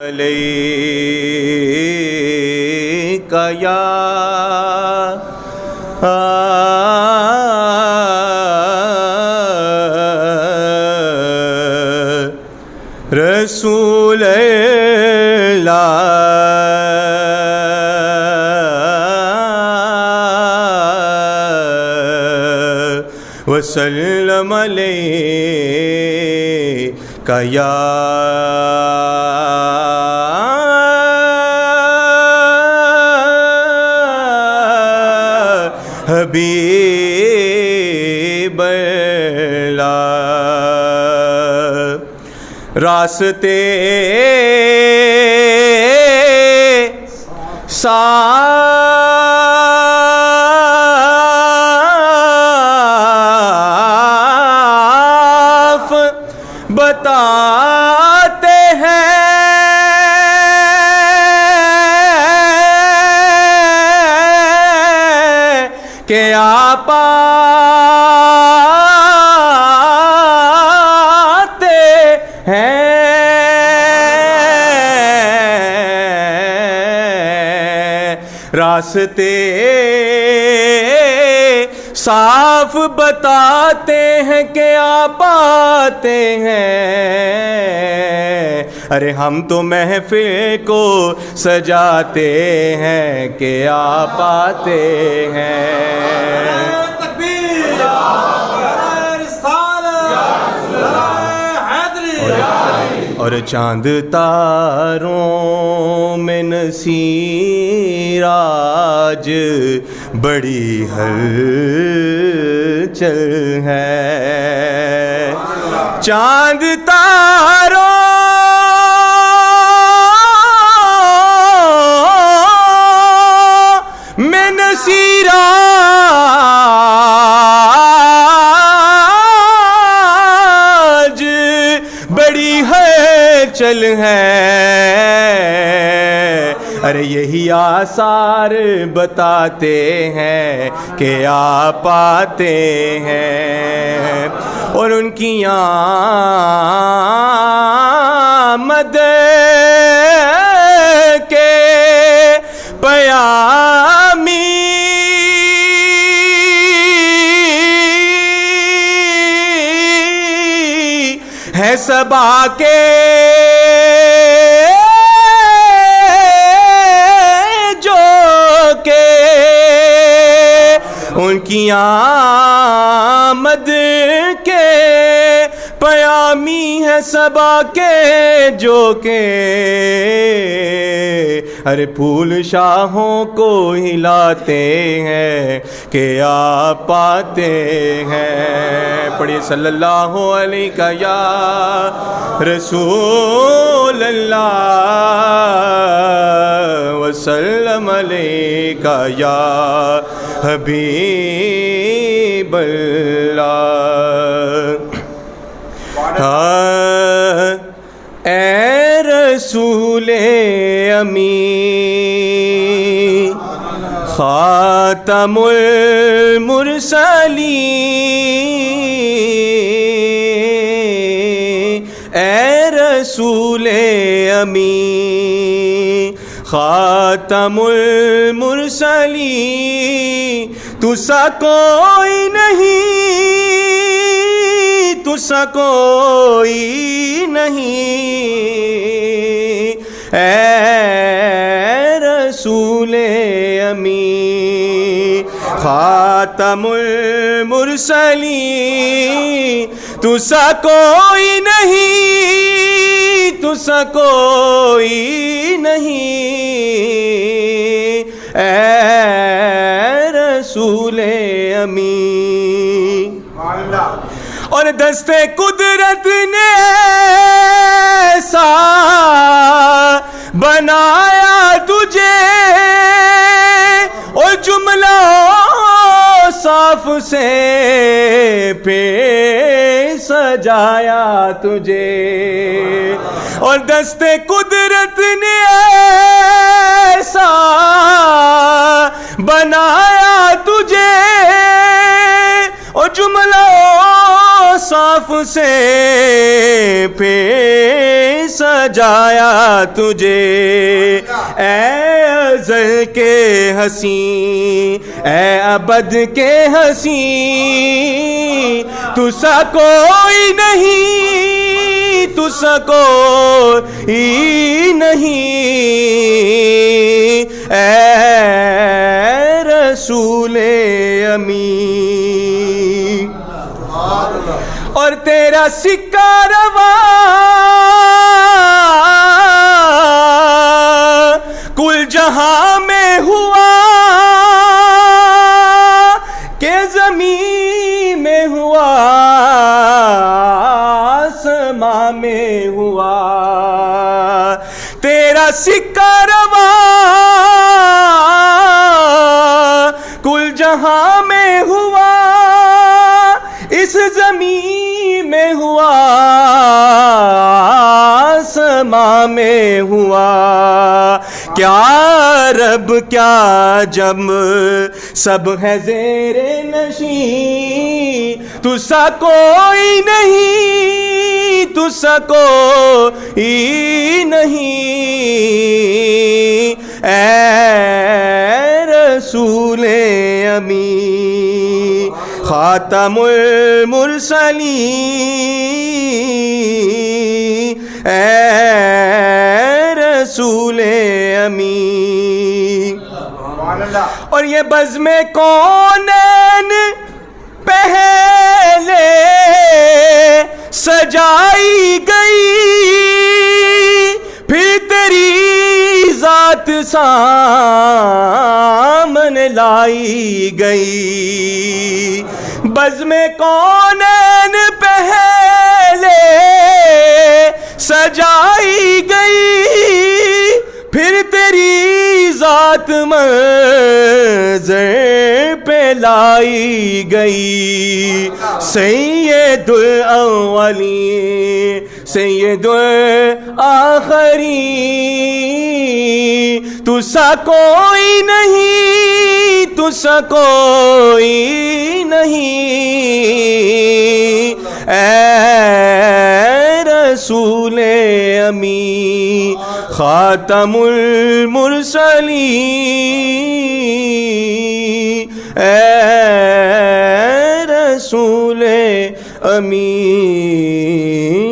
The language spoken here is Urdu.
علیک یا رسول اللہ وسلم علیک یا حبیب اللہ راستے صاف بتاتے ہیں کہ آپ آتے ہیں راستے صاف بتاتے ہیں کہ آپ آتے ہیں ارے ہم تو محفل کو سجاتے ہیں کہ آپ آتے ہیں اور چاند تاروں میں نصیر آج بڑی ہلچل ہے چاند تاروں میں نصیر آج بڑی ہلچل ہے ارے یہی آثار بتاتے ہیں کہ آپ آتے ہیں اور ان کی آمد کے پیامی ہے صبا کے ان کی آمد کے پیامی ہے صبا کے جو کہ ارے پھول شاہوں کو ہلاتے ہیں کہ آپ آتے ہیں پڑھیے صلی اللہ علیہ یا رسول اللہ وسلم علیک یا حبیب اللہ اے رسول امی خاتم المرسلین اے رسول امی خاتم المرسلین تو سا کوئی نہیں تو سا کوئی نہیں اے رسول امی خاتم المرسلین تو سا کوئی نہیں تو سا کوئی نہیں اے رسول امی اور دست قدرت نے ایسا بنایا تجھے اور جملہ صاف سے پہ سجایا تجھے اور دست قدرت نے ایسا بنایا تجھے اور جملہ صاف سے پھر سجایا تجھے، اے ازل کے حسین، اے ابد کے حسین، تو سا کوئی نہیں، تو سا کوئی نہیں، اے رسول امین۔ اور تیرا سکہ رواں کل جہاں میں ہوا کہ زمین میں ہوا، آسمان میں ہوا، تیرا سکہ رواں کل جہاں میں ہوا، اس زمین میں ہوا، آسمان میں ہوا، کیا رب کیا جم سب ہے زیر نشین، تو سا کوئی نہیں، تو سا کوئی نہیں، اے رسول امین، خاتم المرسلین، اے رسول امین۔ اور یہ بزم کونین پہلے سجائی گئی، پھر تیری ذات سامنے لائی گئی، بزم کونین پہلے سجائی گئی، پھر تیری ذات منظر پہ لائی گئی، سید الاولین سید الآخرین، تو سا کوئی نہیں، تو سا کوئی نہیں، اے رسول امین، خاتم المرسلین، اے رسول امین۔